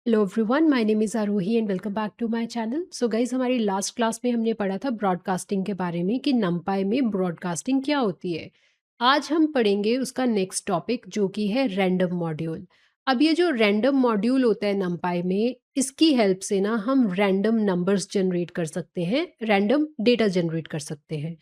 Hello everyone, my name is Aarohi and welcome back to my channel. So guys, हमारी last class में हमने पढ़ा था ब्रॉडकास्टिंग के बारे में कि नमपाई में ब्रॉडकास्टिंग क्या होती है। आज हम पढ़ेंगे उसका नेक्स्ट टॉपिक जो कि है रैंडम मॉड्यूल। अब ये जो रैंडम मॉड्यूल होता है नमपाई में, इसकी हेल्प से ना हम रैंडम नंबर्स जनरेट कर सकते हैं, रैंडम डेटा जनरेट कर सकते हैं।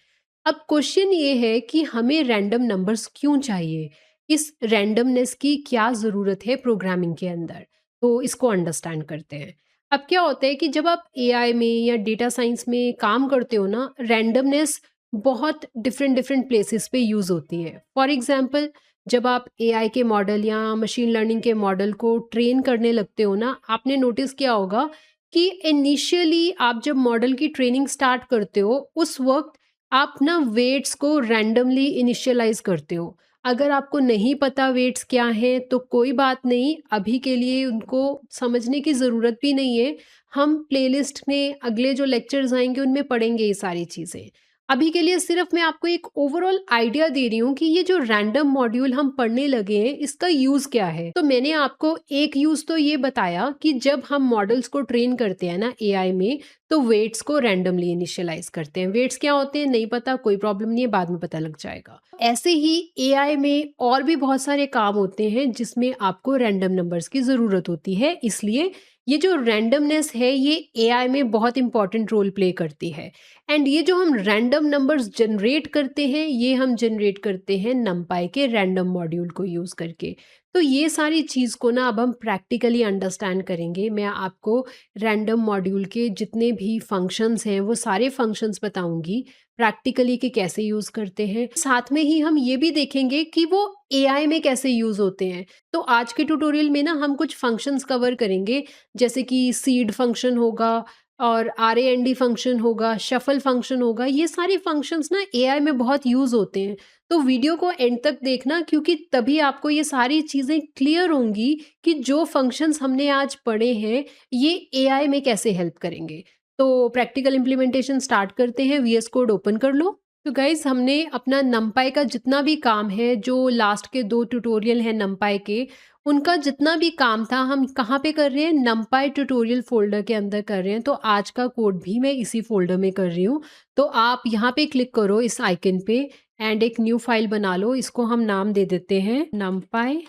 अब क्वेश्चन ये है कि हमें रैंडम नंबर्स क्यों चाहिए, इस रैंडमनेस की क्या ज़रूरत है प्रोग्रामिंग के अंदर। तो इसको अंडरस्टैंड करते हैं। अब क्या होता है कि जब आप एआई में या डेटा साइंस में काम करते हो ना, रैंडमनेस बहुत डिफरेंट डिफरेंट प्लेसेस पे यूज़ होती है। फॉर एग्जांपल, जब आप एआई के मॉडल या मशीन लर्निंग के मॉडल को ट्रेन करने लगते हो ना, आपने नोटिस किया होगा कि इनिशियली आप जब मॉडल की ट्रेनिंग स्टार्ट करते हो, उस वक्त आप ना वेट्स को रैंडमली इनिशियलाइज करते हो। अगर आपको नहीं पता वेट्स क्या हैं तो कोई बात नहीं, अभी के लिए उनको समझने की ज़रूरत भी नहीं है। हम प्लेलिस्ट में अगले जो लेक्चर्स आएँगे उनमें पढ़ेंगे ये सारी चीज़ें। अभी के लिए सिर्फ मैं आपको एक ओवरऑल आइडिया दे रही हूँ कि ये जो रैंडम मॉड्यूल हम पढ़ने लगे हैं इसका यूज़ क्या है। तो मैंने आपको एक यूज़ तो ये बताया कि जब हम मॉडल्स को ट्रेन करते हैं ना एआई में, तो वेट्स को रैंडमली इनिशियलाइज करते हैं। वेट्स क्या होते हैं नहीं पता, कोई प्रॉब्लम नहीं है, बाद में पता लग जाएगा। ऐसे ही एआई में और भी बहुत सारे काम होते हैं जिसमें आपको रैंडम नंबर्स की ज़रूरत होती है, इसलिए ये जो रैंडमनेस है ये एआई में बहुत इंपॉर्टेंट रोल प्ले करती है। एंड ये जो हम रैंडम नंबर्स जनरेट करते हैं, ये हम जनरेट करते हैं नमपाई के रैंडम मॉड्यूल को यूज़ करके। तो ये सारी चीज़ को ना अब हम प्रैक्टिकली अंडरस्टैंड करेंगे। मैं आपको रैंडम मॉड्यूल के जितने भी फंक्शंस हैं वो सारे फंक्शंस बताऊंगी प्रैक्टिकली कि कैसे यूज़ करते हैं। साथ में ही हम ये भी देखेंगे कि वो एआई में कैसे यूज़ होते हैं। तो आज के ट्यूटोरियल में ना हम कुछ फंक्शंस कवर करेंगे, जैसे कि सीड फंक्शन होगा और आरएएनडी फंक्शन होगा, शफल फंक्शन होगा। ये सारे फंक्शंस ना एआई में बहुत यूज़ होते हैं। तो वीडियो को एंड तक देखना, क्योंकि तभी आपको ये सारी चीज़ें क्लियर होंगी कि जो फंक्शंस हमने आज पढ़े हैं ये एआई में कैसे हेल्प करेंगे। तो प्रैक्टिकल इम्प्लीमेंटेशन स्टार्ट करते हैं। वीएस कोड ओपन कर लो। तो गाइज, हमने अपना नमपाई का जितना भी काम है, जो लास्ट के 2 ट्यूटोरियल हैं नमपाई के, उनका जितना भी काम था हम कहाँ पे कर रहे हैं, नमपाई ट्यूटोरियल फ़ोल्डर के अंदर कर रहे हैं। तो आज का कोड भी मैं इसी फ़ोल्डर में कर रही हूँ। तो आप यहाँ पे क्लिक करो इस आइकन पे एंड एक न्यू फाइल बना लो। इसको हम नाम दे देते हैं numpy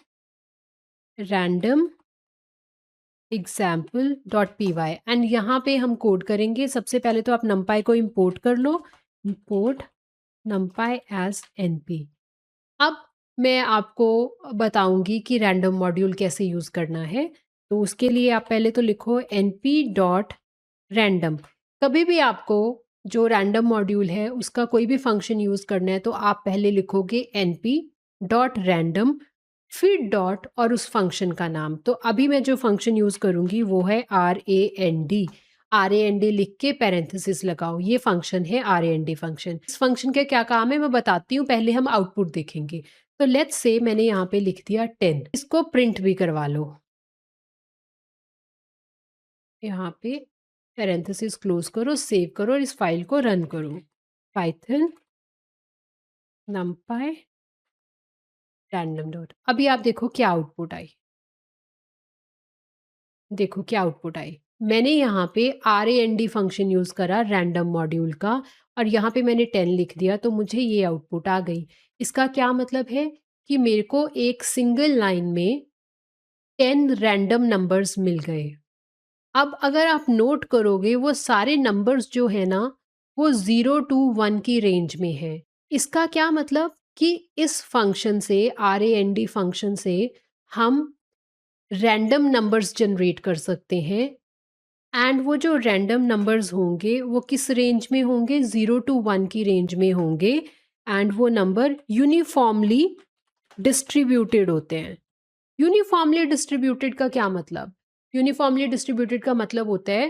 random example.py एंड यहाँ पे हम कोड करेंगे। सबसे पहले तो आप numpy को इंपोर्ट कर लो, इंपोर्ट numpy एज np। अब मैं आपको बताऊंगी कि रैंडम मॉड्यूल कैसे यूज़ करना है। तो उसके लिए आप पहले तो लिखो np डॉट रैंडम। कभी भी आपको जो रैंडम मॉड्यूल है उसका कोई भी फंक्शन यूज़ करना है तो आप पहले लिखोगे np डॉट रैंडम, फिर डॉट और उस फंक्शन का नाम। तो अभी मैं जो फंक्शन यूज़ करूँगी वो है RAND। RAND लिख के पैरेंथेसिस लगाओ, ये फंक्शन है RAND फंक्शन। इस फंक्शन के क्या काम है मैं बताती हूँ, पहले हम आउटपुट देखेंगे। तो लेट्स से मैंने यहाँ पे लिख दिया 10, इसको प्रिंट भी करवा लो। यहाँ पे पैरेंथेसिस क्लोज करो, सेव करो और इस फाइल को रन करो। Python numpy random dot. अभी आप देखो क्या आउटपुट आई। देखो क्या आउटपुट आई। मैंने यहाँ पे RAND फंक्शन यूज़ करा रैंडम मॉड्यूल का और यहाँ पे मैंने 10 लिख दिया, तो मुझे ये आउटपुट आ गई। इसका क्या मतलब है कि मेरे को एक सिंगल लाइन में 10 रैंडम नंबर्स मिल गए। अब अगर आप नोट करोगे वो सारे नंबर्स जो है ना वो 0 टू 1 की रेंज में है। इसका क्या मतलब कि इस फंक्शन से, RAND फंक्शन से हम रैंडम नंबर्स जनरेट कर सकते हैं। एंड वो जो रैंडम नंबर्स होंगे वो किस रेंज में होंगे, 0 टू 1 की रेंज में होंगे। एंड वो नंबर यूनिफॉर्मली डिस्ट्रीब्यूटेड होते हैं। यूनिफॉर्मली डिस्ट्रीब्यूटेड का क्या मतलब? यूनिफॉर्मली डिस्ट्रीब्यूटेड का मतलब होता है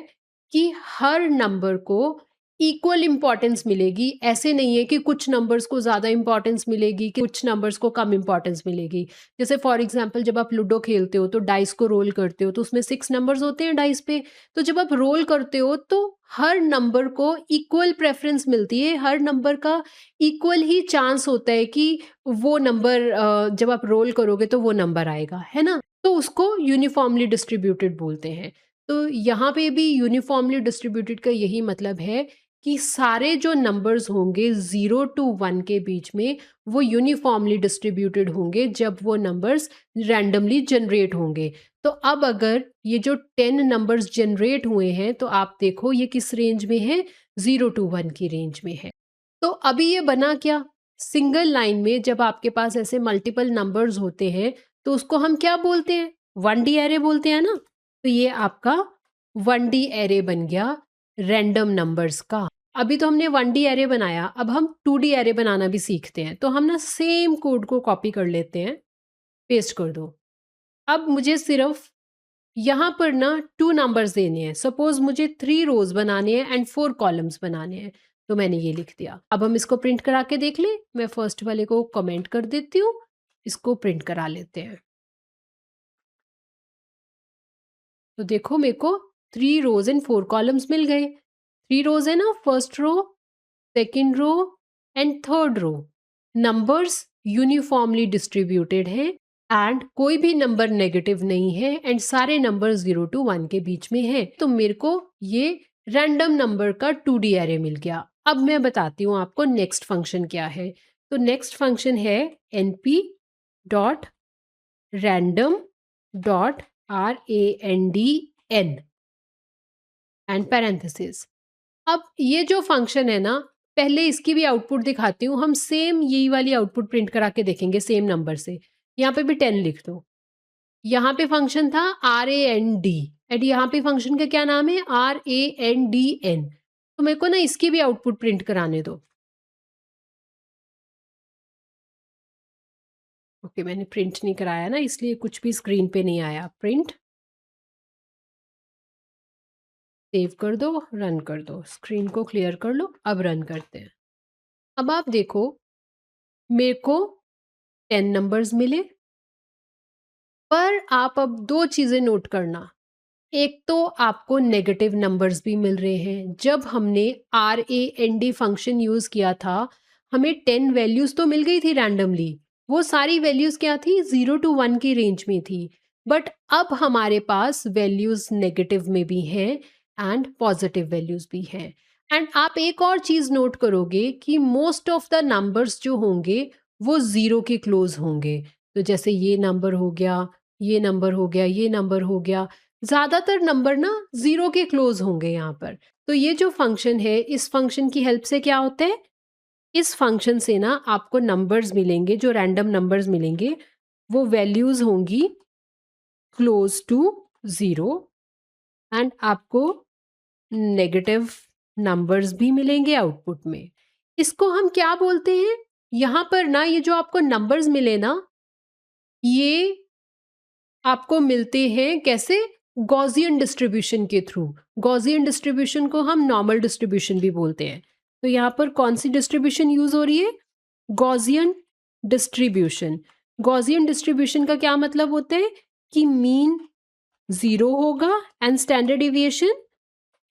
कि हर नंबर को इक्वल इंपॉर्टेंस मिलेगी। ऐसे नहीं है कि कुछ नंबर्स को ज़्यादा इंपॉर्टेंस मिलेगी, कि कुछ नंबर्स को कम इंपॉर्टेंस मिलेगी। जैसे फॉर एग्जांपल, जब आप लूडो खेलते हो तो डाइस को रोल करते हो तो उसमें 6 नंबर्स होते हैं डाइस पे। तो जब आप रोल करते हो तो हर नंबर को इक्वल प्रेफरेंस मिलती है, हर नंबर का इक्वल ही चांस होता है कि वो नंबर जब आप रोल करोगे तो वो नंबर आएगा, है ना? तो उसको यूनिफ़ॉर्मली डिस्ट्रीब्यूटेड बोलते हैं। तो यहाँ पे भी यूनिफ़ॉर्मली डिस्ट्रीब्यूटेड का यही मतलब है कि सारे जो नंबर्स होंगे 0 टू 1 के बीच में, वो यूनिफ़ॉर्मली डिस्ट्रीब्यूटेड होंगे जब वो नंबर्स रैंडमली जनरेट होंगे। तो अब अगर ये जो 10 नंबर्स जनरेट हुए हैं, तो आप देखो ये किस रेंज में है? 0 टू 1 की रेंज में है। तो अभी ये बना क्या? सिंगल लाइन में जब आपके पास ऐसे मल्टीपल नंबर्स होते हैं, तो उसको हम क्या बोलते हैं? 1 डी एरे बोलते हैं ना? तो ये आपका 1 डी एरे बन गया रैंडम नंबर्स का। अभी तो हमने 1 डी एरे बनाया, अब हम 2 डी एरे बनाना भी सीखते हैं। तो हम ना सेम कोड को कॉपी कर लेते हैं, पेस्ट कर दो। अब मुझे सिर्फ यहाँ पर ना 2 नंबर्स देने हैं। सपोज़ मुझे 3 रोज़ बनाने हैं एंड 4 कॉलम्स बनाने हैं। तो मैंने ये लिख दिया। अब हम इसको प्रिंट करा के देख लें। मैं फर्स्ट वाले को कमेंट कर देती हूँ। इसको प्रिंट करा लेते हैं। तो देखो मेरे को 3 रोज़ एंड 4 कॉलम्स मिल गए। 3 रोज़ है ना, first row, second row and third row. Numbers uniformly distributed हैं एंड कोई भी नंबर नेगेटिव नहीं है एंड सारे नंबर 0 टू 1 के बीच में है। तो मेरे को ये रैंडम नंबर का 2D एरे मिल गया। अब मैं बताती हूँ आपको नेक्स्ट फंक्शन क्या है। तो नेक्स्ट फंक्शन है np dot random dot randn and parenthesis. अब ये जो फंक्शन है ना, पहले इसकी भी आउटपुट दिखाती हूँ। हम सेम यही वाली आउटपुट प्रिंट करा के देखेंगे सेम नंबर से। यहाँ पे भी 10 लिख दो। यहाँ पे फंक्शन था RAND एंड यहाँ पे फंक्शन का क्या नाम है? RANDN। तो मेरे को ना इसकी भी आउटपुट प्रिंट कराने दो। ओके, मैंने प्रिंट नहीं कराया ना, इसलिए कुछ भी स्क्रीन पे नहीं आया। प्रिंट, सेव कर दो, रन कर दो। स्क्रीन को क्लियर कर लो, अब रन करते हैं। अब आप देखो मेरे को 10 नंबर्स मिले, पर आप अब 2 चीज़ें नोट करना। एक तो आपको नेगेटिव नंबर्स भी मिल रहे हैं। जब हमने RAND फंक्शन यूज़ किया था, हमें 10 वैल्यूज़ तो मिल गई थी रैंडमली। वो सारी वैल्यूज़ क्या थी? 0 टू 1 की रेंज में थी। बट अब हमारे पास वैल्यूज़ नेगेटिव में भी हैं एंड पॉजिटिव वैल्यूज़ भी हैं। एंड आप एक और चीज़ नोट करोगे कि मोस्ट ऑफ द नंबर्स जो होंगे, वो 0 के क्लोज़ होंगे। तो जैसे ये नंबर हो गया, ये नंबर हो गया, ये नंबर हो गया। ज़्यादातर नंबर ना 0 के क्लोज़ होंगे यहाँ पर। तो ये जो फंक्शन है, इस फंक्शन की हेल्प से क्या होता है? इस फंक्शन से ना आपको नंबर्स मिलेंगे, जो रैंडम नंबर्स मिलेंगे, वो वैल्यूज़ होंगी क्लोज़ टू 0 एंड आपको नेगेटिव नंबर्स भी मिलेंगे आउटपुट में। इसको हम क्या बोलते हैं? यहाँ पर ना ये जो आपको नंबर्स मिले ना, ये आपको मिलते हैं कैसे? गॉसियन डिस्ट्रीब्यूशन के थ्रू। गॉसियन डिस्ट्रीब्यूशन को हम नॉर्मल डिस्ट्रीब्यूशन भी बोलते हैं। तो यहाँ पर कौन सी डिस्ट्रीब्यूशन यूज़ हो रही है? Gaussian distribution. गॉसियन डिस्ट्रीब्यूशन का क्या मतलब होता है? कि मीन 0 होगा एंड स्टैंडर्ड डेविएशन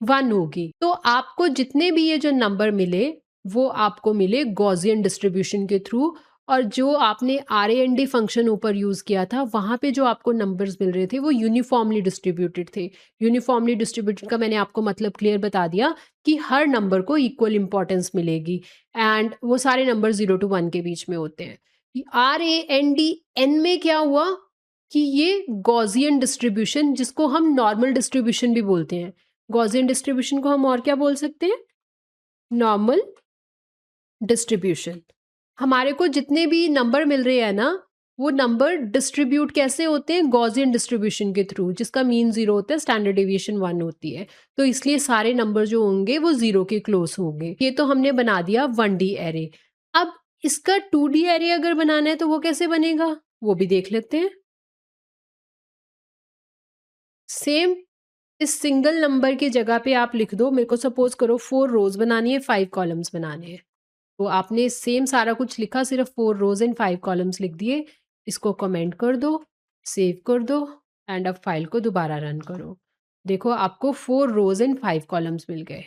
1 होगी। तो आपको जितने भी ये जो नंबर मिले, वो आपको मिले गॉसियन डिस्ट्रीब्यूशन के थ्रू। और जो आपने RAND फंक्शन ऊपर यूज़ किया था, वहाँ पे जो आपको नंबर्स मिल रहे थे, वो यूनिफ़ॉर्मली डिस्ट्रीब्यूटेड थे। यूनिफ़ॉर्मली डिस्ट्रीब्यूटेड का मैंने आपको मतलब क्लियर बता दिया कि हर नंबर को इक्वल इम्पोर्टेंस मिलेगी एंड वो सारे नंबर 0 टू 1 के बीच में होते हैं। RANDN में क्या हुआ कि ये गॉसियन डिस्ट्रीब्यूशन, जिसको हम नॉर्मल डिस्ट्रीब्यूशन भी बोलते हैं। गॉसियन डिस्ट्रीब्यूशन को हम और क्या बोल सकते हैं? Normal distribution. हमारे को जितने भी नंबर मिल रहे हैं ना, वो नंबर डिस्ट्रीब्यूट कैसे होते हैं? गॉसियन डिस्ट्रीब्यूशन के थ्रू, जिसका मीन 0 होता है, स्टैंडर्ड डेविएशन 1 होती है। तो इसलिए सारे नंबर जो होंगे वो 0 के क्लोज होंगे। ये तो हमने बना दिया 1D एरे। अब इसका 2D एरे अगर बनाना है तो वो कैसे बनेगा? वो भी देख लेते हैं। सेम इस सिंगल नंबर की जगह पे आप लिख दो, मेरे को सपोज करो 4 रोज़ बनानी है, 5 कॉलम्स बनाने हैं। तो आपने सेम सारा कुछ लिखा, सिर्फ 4 रोज़ एंड 5 कॉलम्स लिख दिए। इसको कमेंट कर दो, सेव कर दो एंड अब फाइल को दोबारा रन करो। देखो आपको 4 रोज़ एंड 5 कॉलम्स मिल गए।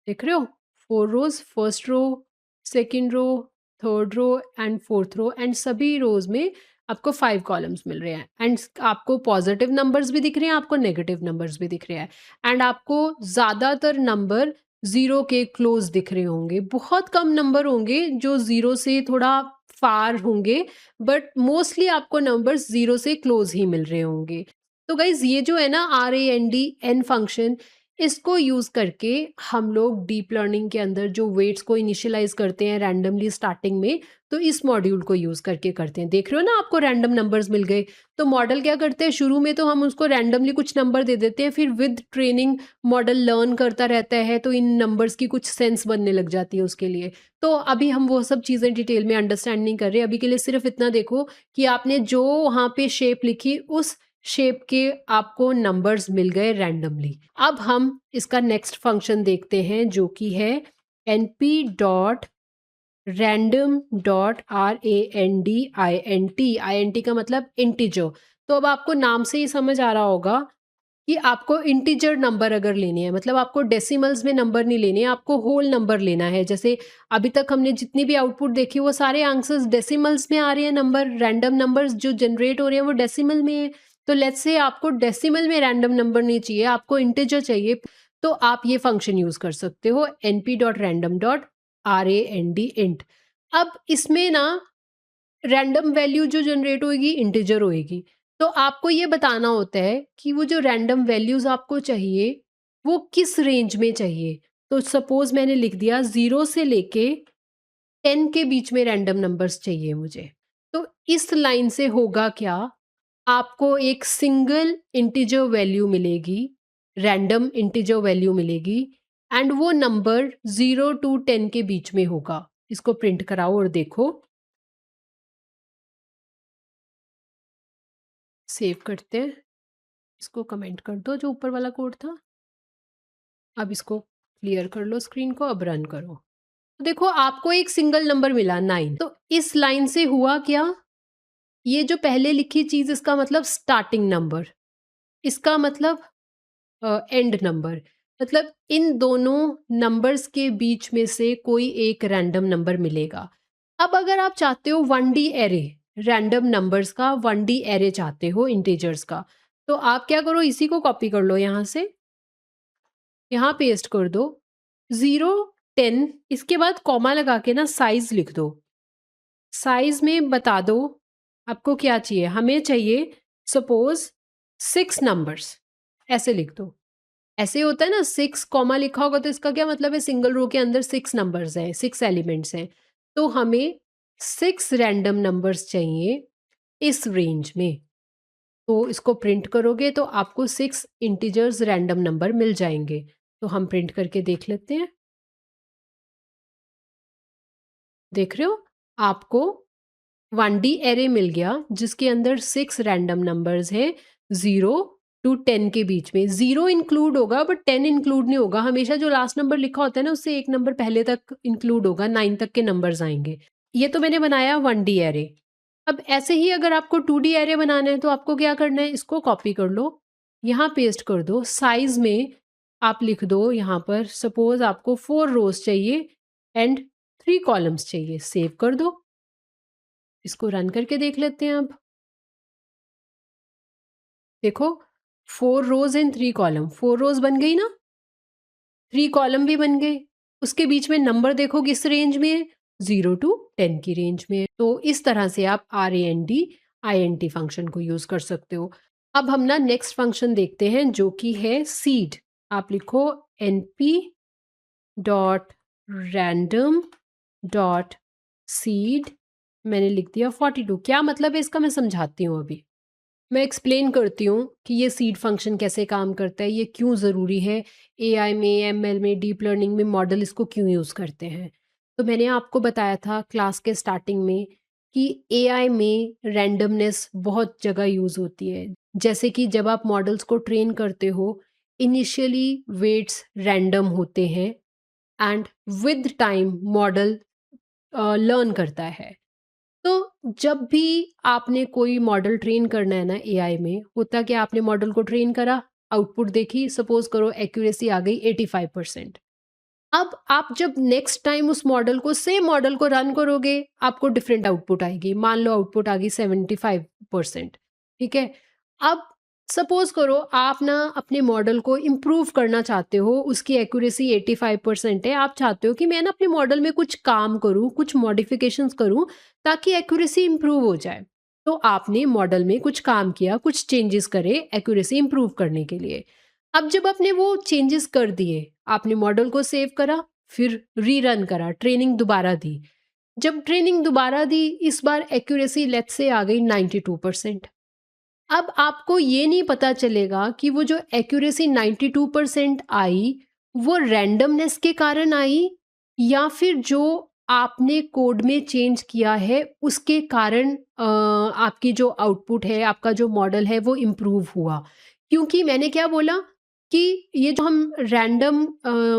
देख रहे हो? 4 rows, first row, second row, third row and fourth row and सभी रोज़ में आपको 5 कॉलम्स मिल रहे हैं एंड आपको पॉजिटिव नंबर्स भी दिख रहे हैं, आपको नेगेटिव नंबर्स भी दिख रहे हैं एंड आपको ज़्यादातर नंबर 0 के क्लोज़ दिख रहे होंगे। बहुत कम नंबर होंगे जो 0 से थोड़ा फार होंगे, बट मोस्टली आपको नंबर्स 0 से क्लोज़ ही मिल रहे होंगे। तो गाइज़ ये जो है ना RAND फंक्शन, इसको यूज़ करके हम लोग डीप लर्निंग के अंदर जो वेट्स को इनिशियलाइज़ करते हैं रैंडमली स्टार्टिंग में, तो इस मॉड्यूल को यूज़ करके करते हैं। देख रहे हो ना, आपको रैंडम नंबर्स मिल गए। तो मॉडल क्या करते हैं, शुरू में तो हम उसको रैंडमली कुछ नंबर दे देते हैं, फिर विद ट्रेनिंग मॉडल लर्न करता रहता है, तो इन नंबर्स की कुछ सेंस बनने लग जाती है उसके लिए। तो अभी हम वो सब चीज़ें डिटेल में अंडरस्टैंड नहीं कर रहे। अभी के लिए सिर्फ इतना देखो कि आपने जो वहाँ पे शेप लिखी, उस शेप के आपको नंबर्स मिल गए रैंडमली। अब हम इसका नेक्स्ट फंक्शन देखते हैं जो कि है np dot random dot RANDINT का मतलब इंटीजर। तो अब आपको नाम से ही समझ आ रहा होगा कि आपको इंटीजर नंबर अगर लेने हैं, मतलब आपको डेसिमल्स में नंबर नहीं लेने हैं, आपको होल नंबर लेना है। जैसे अभी तक हमने जितनी भी आउटपुट देखी वो सारे आंसर्स डेसिमल्स में आ रहे हैं, नंबर रैंडम नंबर्स जो जनरेट हो रहे हैं वो डेसिमल में है। तो लेट्स से आपको डेसिमल में रैंडम नंबर नहीं चाहिए, आपको इंटीजर चाहिए, तो आप ये फंक्शन यूज कर सकते हो np.random.rand int। अब इसमें ना रैंडम वैल्यू जो जनरेट होएगी इंटीजर होएगी। तो आपको ये बताना होता है कि वो जो रैंडम वैल्यूज आपको चाहिए वो किस रेंज में चाहिए। तो सपोज मैंने लिख दिया 0 से लेके 10 के बीच में रैंडम नंबर्स चाहिए मुझे। तो इस लाइन से होगा क्या, आपको एक सिंगल इंटीजर वैल्यू मिलेगी, रैंडम इंटीजर वैल्यू मिलेगी एंड वो नंबर 0 टू 10 के बीच में होगा। इसको प्रिंट कराओ और देखो। सेव करते हैं, इसको कमेंट कर दो जो ऊपर वाला कोड था। अब इसको क्लियर कर लो स्क्रीन को, अब रन करो। तो देखो आपको एक सिंगल नंबर मिला 9। तो इस लाइन से हुआ क्या, ये जो पहले लिखी चीज इसका मतलब स्टार्टिंग नंबर, इसका मतलब एंड नंबर, मतलब इन दोनों नंबर्स के बीच में से कोई एक रैंडम नंबर मिलेगा। अब अगर आप चाहते हो 1D एरे, रैंडम नंबर्स का 1D एरे चाहते हो इंटीजर्स का, तो आप क्या करो, इसी को कॉपी कर लो, यहाँ से यहाँ पेस्ट कर दो 0 10, इसके बाद कॉमा लगा के ना साइज लिख दो। साइज में बता दो आपको क्या चाहिए, हमें चाहिए सपोज 6 नंबर्स, ऐसे लिख दो। ऐसे होता है ना, 6 कॉमा लिखा होगा तो इसका क्या मतलब है, सिंगल रो के अंदर 6 नंबर्स हैं, 6 एलिमेंट्स हैं। तो हमें 6 रैंडम नंबर्स चाहिए इस रेंज में। तो इसको प्रिंट करोगे तो आपको 6 इंटीजर्स रैंडम नंबर मिल जाएंगे। तो हम प्रिंट करके देख लेते हैं। देख रहे हो, आपको 1D एरे मिल गया जिसके अंदर 6 रैंडम नंबर्स हैं 0 टू 10 के बीच में। 0 इंक्लूड होगा बट 10 इंक्लूड नहीं होगा। हमेशा जो लास्ट नंबर लिखा होता है ना उससे एक नंबर पहले तक इंक्लूड होगा, 9 तक के नंबर्स आएंगे। ये तो मैंने बनाया 1D एरे। अब ऐसे ही अगर आपको 2D एरे बनाना है तो आपको क्या करना है, इसको कॉपी कर लो, यहाँ पेस्ट कर दो। साइज में आप लिख दो यहाँ पर, सपोज आपको 4 रोज चाहिए एंड 3 कॉलम्स चाहिए। सेव कर दो, इसको रन करके देख लेते हैं। अब देखो 4 रोज एंड 3 कॉलम, 4 रोज बन गई ना, 3 कॉलम भी बन गए। उसके बीच में नंबर देखो किस रेंज में है, 0 टू 10 की रेंज में है। तो इस तरह से आप RAND INT फंक्शन को यूज कर सकते हो। अब हम ना नेक्स्ट फंक्शन देखते हैं जो कि है सीड। आप लिखो np dot random dot seed, मैंने लिख दिया 42। क्या मतलब है इसका मैं समझाती हूँ अभी। मैं एक्सप्लेन करती हूँ कि ये सीड फंक्शन कैसे काम करता है, ये क्यों ज़रूरी है, एआई में, एमएल में, डीप लर्निंग में मॉडल इसको क्यों यूज़ करते हैं। तो मैंने आपको बताया था क्लास के स्टार्टिंग में कि एआई में रैंडमनेस बहुत जगह यूज़ होती है। जैसे कि जब आप मॉडल्स को ट्रेन करते हो, इनिशियली वेट्स रैंडम होते हैं and with time model learn करता है। तो जब भी आपने कोई मॉडल ट्रेन करना है ना एआई में, होता कि आपने मॉडल को ट्रेन करा, आउटपुट देखी, सपोज करो एक्यूरेसी आ गई 85%। अब आप जब नेक्स्ट टाइम उस मॉडल को सेम मॉडल को रन करोगे, आपको डिफरेंट आउटपुट आएगी। मान लो आउटपुट आ गई 75%, ठीक है? अब सपोज़ करो आप ना अपने मॉडल को इम्प्रूव करना चाहते हो, उसकी एक्यूरेसी 85% है, आप चाहते हो कि मैं ना अपने मॉडल में कुछ काम करूँ, कुछ मॉडिफ़िकेशंस करूँ ताकि एक्यूरेसी इम्प्रूव हो जाए। तो आपने मॉडल में कुछ काम किया, कुछ चेंजेस करे एक्यूरेसी इम्प्रूव करने के लिए। अब जब आपने वो चेंजेस कर दिए, आपने मॉडल को सेव करा, फिर रीरन करा, ट्रेनिंग दोबारा दी। जब ट्रेनिंग दोबारा दी, इस बार एक्यूरेसी लेट्स से आ गई 92%। अब आपको ये नहीं पता चलेगा कि वो जो एक्यूरेसी 92% आई, वो रैंडमनेस के कारण आई या फिर जो आपने कोड में चेंज किया है, उसके कारण आपकी जो आउटपुट है, आपका जो मॉडल है, वो इम्प्रूव हुआ। क्योंकि मैंने क्या बोला कि ये जो हम रैंडम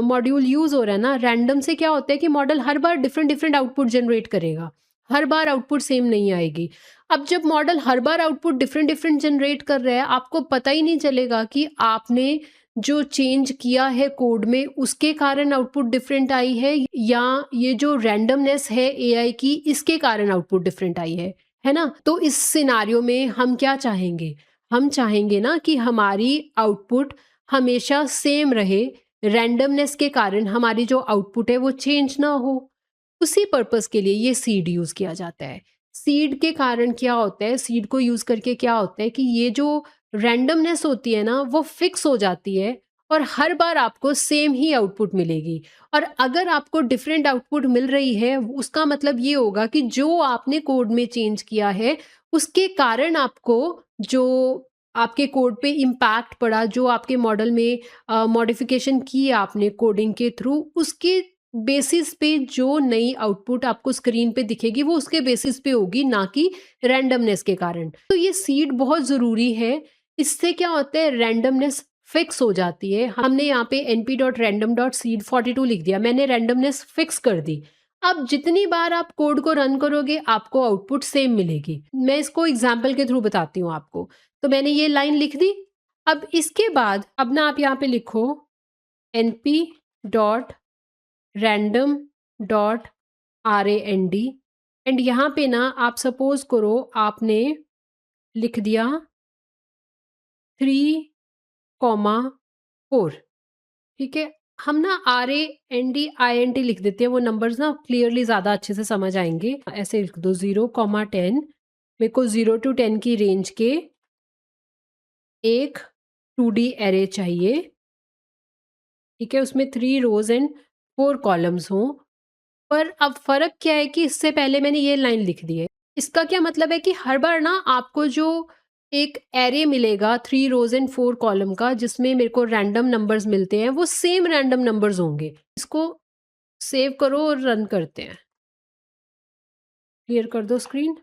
मॉड्यूल यूज़ हो रहा है ना, रैंडम से क्या होता है कि मॉडल हर बार डिफरेंट-डिफरेंट आउटपुट जनरेट करेगा। हर बार आउटपुट सेम नहीं आएगी। अब जब मॉडल हर बार आउटपुट डिफरेंट डिफरेंट जनरेट कर रहा है, आपको पता ही नहीं चलेगा कि आपने जो चेंज किया है कोड में उसके कारण आउटपुट डिफरेंट आई है या ये जो रैंडमनेस है एआई की इसके कारण आउटपुट डिफरेंट आई है ना? तो इस सिनेरियो में हम क्या चाहेंगे? हम चाहेंगे ना कि हमारी आउटपुट हमेशा सेम रहे, रैंडमनेस के कारण हमारी जो आउटपुट है वो चेंज ना हो। उसी पर्पस के लिए ये सीड यूज़ किया जाता है। सीड के कारण क्या होता है, सीड को यूज़ करके क्या होता है कि ये जो रैंडमनेस होती है ना, वो फिक्स हो जाती है और हर बार आपको सेम ही आउटपुट मिलेगी। और अगर आपको डिफरेंट आउटपुट मिल रही है, उसका मतलब ये होगा कि जो आपने कोड में चेंज किया है, उसके कारण आपको जो आपके कोड पे इम्पैक्ट पड़ा, जो आपके मॉडल में मॉडिफ़िकेशन की आपने कोडिंग के थ्रू, उसके बेसिस पे जो नई आउटपुट आपको स्क्रीन पे दिखेगी वो उसके बेसिस पे होगी ना कि रैंडमनेस के कारण। तो ये सीड बहुत ज़रूरी है। इससे क्या होता है रैंडमनेस फिक्स हो जाती है। हमने यहाँ पे np.random.seed42 लिख दिया। मैंने रैंडमनेस फिक्स कर दी। अब जितनी बार आप कोड को रन करोगे आपको आउटपुट सेम मिलेगी। मैं इसको एग्ज़ाम्पल के थ्रू बताती हूँ आपको। तो मैंने ये लाइन लिख दी। अब इसके बाद अब ना आप यहाँ पे लिखो np. Random dot rand and यहाँ पे ना आप सपोज करो आपने लिख दिया 3,4 ठीक है। हम ना RAND INT लिख देते हैं, वो नंबर्स ना क्लियरली ज़्यादा अच्छे से समझ आएंगे। ऐसे लिख दो 0,10। मेरे को 0 to 10 की रेंज के एक 2D एरे चाहिए, ठीक है, उसमें 3 रोज एंड 4 कॉलम्स हों। पर अब फ़र्क क्या है कि इससे पहले मैंने ये लाइन लिख दी है। इसका क्या मतलब है कि हर बार ना आपको जो एक एरे मिलेगा 3 रोज़ एंड 4 कॉलम का जिसमें मेरे को रैंडम नंबर्स मिलते हैं, वो सेम रैंडम नंबर्स होंगे। इसको सेव करो और रन करते हैं। क्लियर कर दो स्क्रीन।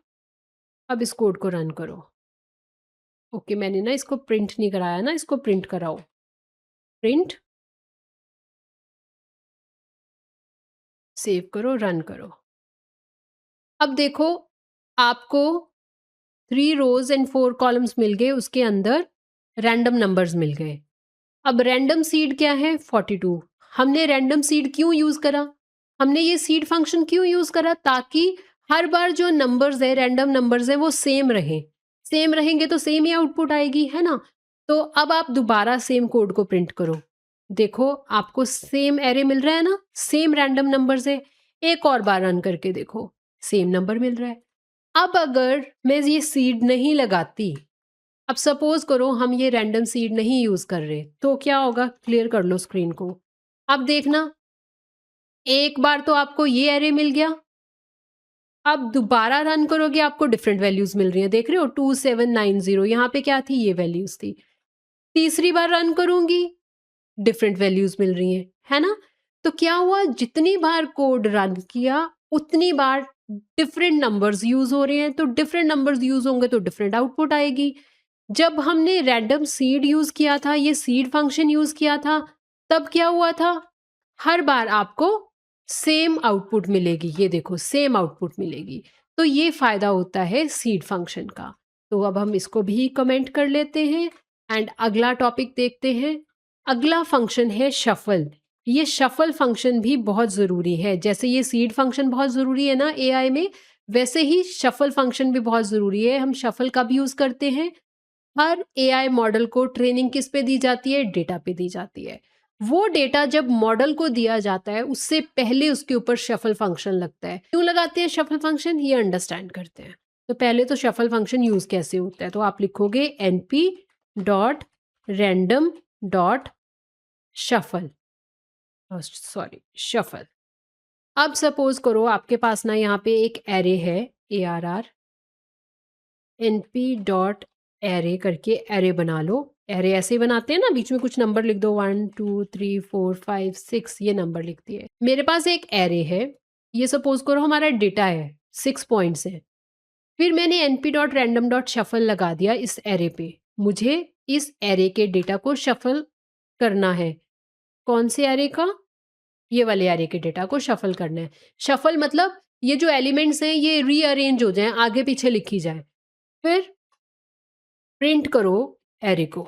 अब इस कोड को रन करो। ओके, मैंने ना इसको प्रिंट नहीं कराया ना, इसको प्रिंट कराओ। प्रिंट, सेव करो, रन करो। अब देखो आपको 3 रोज़ एंड 4 कॉलम्स मिल गए, उसके अंदर रैंडम नंबर्स मिल गए। अब रैंडम सीड क्या है? 42। हमने रैंडम सीड क्यों यूज़ करा? हमने ये सीड फंक्शन क्यों यूज़ करा? ताकि हर बार जो नंबर्स है, रैंडम नंबर्स हैं, वो सेम रहें। सेम रहेंगे तो सेम ही आउटपुट आएगी, है ना? तो अब आप दोबारा सेम कोड को प्रिंट करो। देखो आपको सेम एरे मिल रहा है ना? सेम रैंडम नंबर्स है। एक और बार रन करके देखो, सेम नंबर मिल रहा है। अब अगर मैं ये सीड नहीं लगाती, अब सपोज करो हम ये रैंडम सीड नहीं यूज़ कर रहे, तो क्या होगा? क्लियर कर लो स्क्रीन को। अब देखना, एक बार तो आपको ये एरे मिल गया, अब दोबारा रन करोगे आपको डिफरेंट वैल्यूज़ मिल रही हैं, देख रहे हो? 2790 यहाँ पे क्या थी? ये वैल्यूज़ थी। तीसरी बार रन करूँगी, डिफरेंट वैल्यूज़ मिल रही हैं, है ना? तो क्या हुआ? जितनी बार कोड रन किया, उतनी बार डिफरेंट नंबर्स यूज़ हो रहे हैं, तो डिफरेंट नंबर्स यूज़ होंगे तो डिफरेंट आउटपुट आएगी। जब हमने रैंडम सीड यूज़ किया था, ये सीड फंक्शन यूज़ किया था, तब क्या हुआ था? हर बार आपको सेम आउटपुट मिलेगी, ये देखो सेम आउटपुट मिलेगी। तो ये फ़ायदा होता है सीड फंक्शन का। तो अब हम इसको भी कमेंट कर लेते हैं एंड अगला टॉपिक देखते हैं। अगला फंक्शन है शफल। ये शफल फंक्शन भी बहुत ज़रूरी है। जैसे ये सीड फंक्शन बहुत ज़रूरी है ना एआई में, वैसे ही शफल फंक्शन भी बहुत ज़रूरी है। हम शफल कब यूज़ करते हैं? हर एआई मॉडल को ट्रेनिंग किस पे दी जाती है? डेटा पे दी जाती है। वो डेटा जब मॉडल को दिया जाता है, उससे पहले उसके ऊपर शफल फंक्शन लगता है। क्यों लगाते हैं शफल फंक्शन? ये अंडरस्टैंड करते हैं। तो पहले तो शफल फंक्शन यूज़ कैसे होता है? तो आप लिखोगे NP dot random dot shuffle, sorry shuffle. अब सपोज करो आपके पास ना यहाँ पे एक एरे है, ARR np डॉट एरे करके एरे बना लो। एरे ऐसे ही बनाते हैं ना, बीच में कुछ नंबर लिख दो, 1 2 3 4 5 6 ये नंबर लिख दिए। मेरे पास एक एरे है, ये सपोज करो हमारा डेटा है, 6 पॉइंट्स है। फिर मैंने np dot random dot shuffle लगा दिया इस एरे पे। मुझे इस एरे के डेटा को शफल करना है। कौन से एरे का? ये वाले एरे के डेटा को शफल करना है। शफल मतलब ये जो एलिमेंट्स हैं ये रीअरेंज हो जाएं, आगे पीछे लिखी जाए। फिर प्रिंट करो एरे को।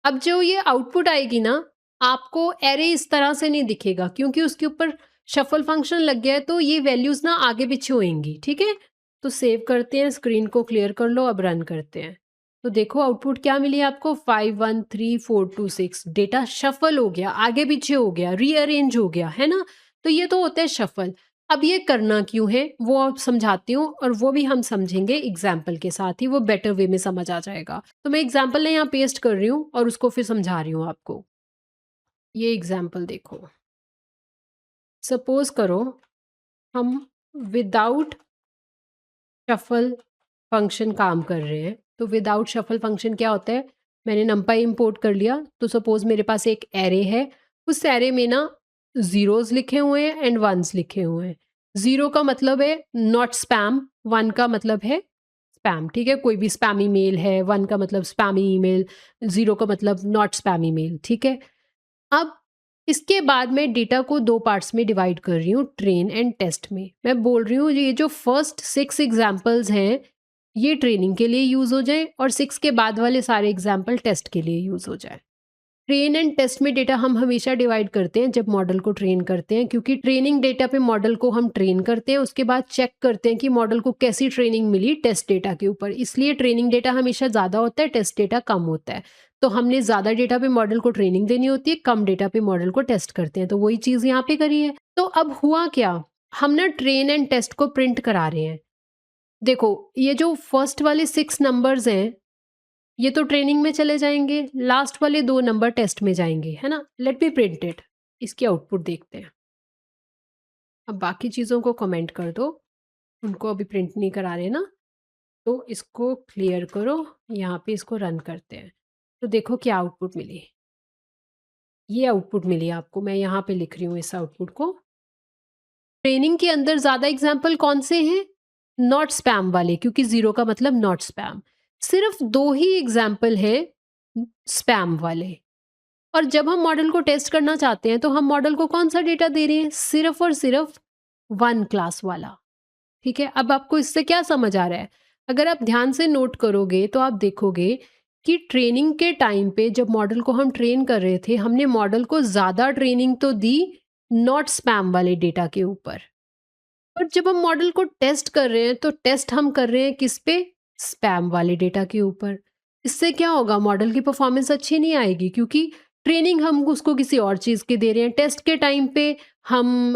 अब जो ये आउटपुट आएगी ना, आपको एरे इस तरह से नहीं दिखेगा क्योंकि उसके ऊपर शफल फंक्शन लग गया है, तो ये वैल्यूज ना आगे पीछे होंगी। ठीक है, तो सेव करते हैं, स्क्रीन को क्लियर कर लो, अब रन करते हैं। तो देखो आउटपुट क्या मिली आपको, 5 1 3 4 2 6। डेटा शफल हो गया, आगे पीछे हो गया, रीअरेंज हो गया, है ना। तो ये तो होता है शफल। अब ये करना क्यों है वो आप समझाती हूँ, और वो भी हम समझेंगे एग्जाम्पल के साथ ही, वो बेटर वे में समझ आ जाएगा। तो मैं एग्जाम्पल यहाँ पेस्ट कर रही हूँ और उसको फिर समझा रही हूँ आपको। ये एग्जाम्पल देखो, सपोज करो हम विदाउट शफल फंक्शन काम कर रहे हैं। तो विदाउट शफल फंक्शन क्या होता है? मैंने नंपाई इंपोर्ट कर लिया। तो सपोज मेरे पास एक एरे है, उस एरे में ना जीरोस लिखे हुए हैं एंड वंस लिखे हुए हैं। जीरो का मतलब है नॉट स्पैम, वन का मतलब है स्पैम। ठीक है, कोई भी स्पैम ईमेल है, वन का मतलब स्पैमी ईमेल, जीरो का मतलब नॉट स्पैम ईमेल। ठीक है, अब इसके बाद मैं डेटा को दो पार्ट्स में डिवाइड कर रही हूँ, ट्रेन एंड टेस्ट में। मैं बोल रही हूँ ये जो फर्स्ट 6 एग्जाम्पल्स हैं ये ट्रेनिंग के लिए यूज़ हो जाए और 6 के बाद वाले सारे एग्जाम्पल टेस्ट के लिए यूज़ हो जाए। ट्रेन एंड टेस्ट में डेटा हम हमेशा डिवाइड करते हैं जब मॉडल को ट्रेन करते हैं, क्योंकि ट्रेनिंग डेटा पे मॉडल को हम ट्रेन करते हैं, उसके बाद चेक करते हैं कि मॉडल को कैसी ट्रेनिंग मिली टेस्ट डेटा के ऊपर। इसलिए ट्रेनिंग डेटा हमेशा ज़्यादा होता है, टेस्ट डेटा कम होता है। तो हमने ज़्यादा डेटा पे मॉडल को ट्रेनिंग देनी होती है, कम डेटा पे मॉडल को टेस्ट करते हैं। तो वही चीज़ यहाँ पे करी है। तो अब हुआ क्या, हम ना ट्रेन एंड टेस्ट को प्रिंट करा रहे हैं। देखो ये जो फर्स्ट वाले 6 नंबर्स हैं ये तो ट्रेनिंग में चले जाएंगे, लास्ट वाले 2 नंबर टेस्ट में जाएंगे, है ना। लेट बी प्रिंटेड, इसकी आउटपुट देखते हैं। अब बाकी चीज़ों को कमेंट कर दो, उनको अभी प्रिंट नहीं करा रहे ना, तो इसको क्लियर करो, यहाँ पे इसको रन करते हैं। तो देखो क्या आउटपुट मिली, ये आउटपुट मिली आपको। मैं यहाँ पे लिख रही हूँ इस आउटपुट को। ट्रेनिंग के अंदर ज़्यादा एग्जाम्पल कौन से हैं? नॉट स्पैम वाले, क्योंकि जीरो का मतलब नॉट स्पैम। सिर्फ 2 ही एग्जाम्पल हैं स्पैम वाले। और जब हम मॉडल को टेस्ट करना चाहते हैं तो हम मॉडल को कौन सा डेटा दे रहे हैं? सिर्फ और सिर्फ 1 क्लास वाला। ठीक है, अब आपको इससे क्या समझ आ रहा है? अगर आप ध्यान से नोट करोगे तो आप देखोगे कि ट्रेनिंग के टाइम पे जब मॉडल को हम ट्रेन कर रहे थे, हमने मॉडल को ज़्यादा ट्रेनिंग तो दी नॉट स्पैम वाले डेटा के ऊपर, और जब हम मॉडल को टेस्ट कर रहे हैं तो टेस्ट हम कर रहे हैं किस पे? स्पैम वाले डेटा के ऊपर। इससे क्या होगा, मॉडल की परफॉर्मेंस अच्छी नहीं आएगी, क्योंकि ट्रेनिंग हम उसको किसी और चीज़ के दे रहे हैं, टेस्ट के टाइम पे हम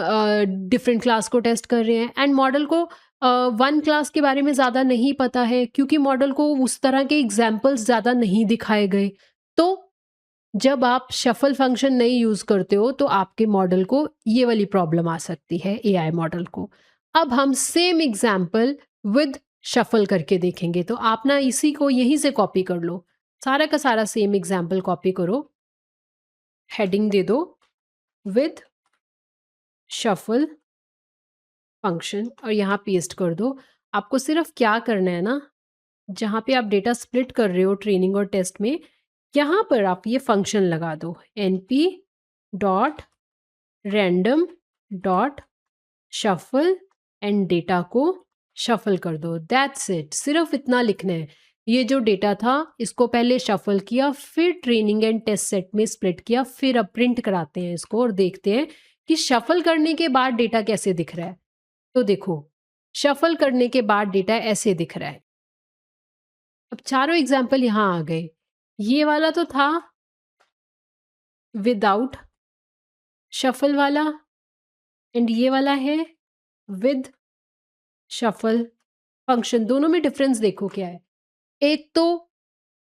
डिफरेंट क्लास को टेस्ट कर रहे हैं, एंड मॉडल को 1 क्लास के बारे में ज़्यादा नहीं पता है, क्योंकि मॉडल को उस तरह के एग्जाम्पल्स ज़्यादा नहीं दिखाए गए। तो जब आप शफल फंक्शन नहीं यूज़ करते हो तो आपके मॉडल को ये वाली प्रॉब्लम आ सकती है, एआई मॉडल को। अब हम सेम एग्जाम्पल विद शफल करके देखेंगे, तो आप ना इसी को यहीं से कॉपी कर लो, सारा का सारा सेम एग्जाम्पल कॉपी करो, हेडिंग दे दो विद शफल फंक्शन और यहाँ पेस्ट कर दो। आपको सिर्फ क्या करना है ना, जहाँ पे आप डेटा स्प्लिट कर रहे हो ट्रेनिंग और टेस्ट में, यहाँ पर आप ये फंक्शन लगा दो, np dot random dot shuffle and data को शफल कर दो। दैट्स इट, सिर्फ इतना लिखना है। ये जो डेटा था इसको पहले शफल किया, फिर ट्रेनिंग एंड टेस्ट सेट में स्प्लिट किया, फिर अब प्रिंट कराते हैं इसको और देखते हैं कि शफल करने के बाद डेटा कैसे दिख रहा है। तो देखो, शफल करने के बाद डेटा ऐसे दिख रहा है। अब चारों एग्जाम्पल यहाँ आ गए। ये वाला तो था विदाउट शफल वाला, एंड ये वाला है विद शफल फंक्शन। दोनों में डिफरेंस देखो क्या है। एक तो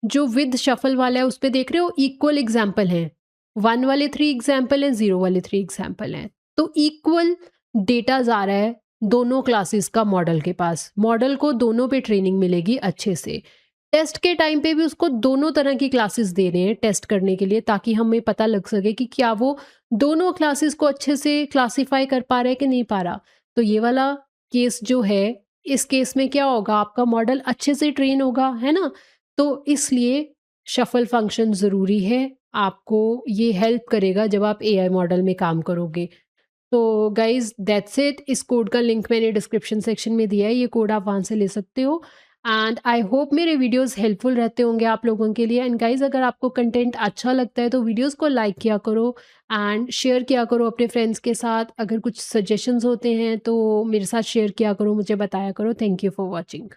जो विद शफल वाला है उस पे देख रहे हो इक्वल एग्जाम्पल हैं, 1 वाले 3 एग्जाम्पल हैं, 0 वाले 3 एग्जाम्पल हैं। तो इक्वल डेटा जा रहा है दोनों क्लासेस का मॉडल के पास। मॉडल को दोनों पे ट्रेनिंग मिलेगी अच्छे से। टेस्ट के टाइम पे भी उसको दोनों तरह की क्लासेस दे रहे हैं टेस्ट करने के लिए, ताकि हमें पता लग सके कि क्या वो दोनों क्लासेस को अच्छे से क्लासिफाई कर पा रहा है कि नहीं पा रहा। तो ये वाला केस जो है, इस केस में क्या होगा, आपका मॉडल अच्छे से ट्रेन होगा, है ना? तो इसलिए शफल फंक्शन ज़रूरी है। आपको ये हेल्प करेगा जब आप एआई मॉडल में काम करोगे। तो गाइज़ दैट्स इट। इस कोड का लिंक मैंने डिस्क्रिप्शन सेक्शन में दिया है, ये कोड आप वहाँ से ले सकते हो। एंड आई होप मेरे वीडियोस हेल्पफुल रहते होंगे आप लोगों के लिए। एंड गाइज़ अगर आपको कंटेंट अच्छा लगता है तो वीडियोस को लाइक किया करो एंड शेयर किया करो अपने फ्रेंड्स के साथ। अगर कुछ सजेशंस होते हैं तो मेरे साथ शेयर किया करो, मुझे बताया करो। Thank you for watching.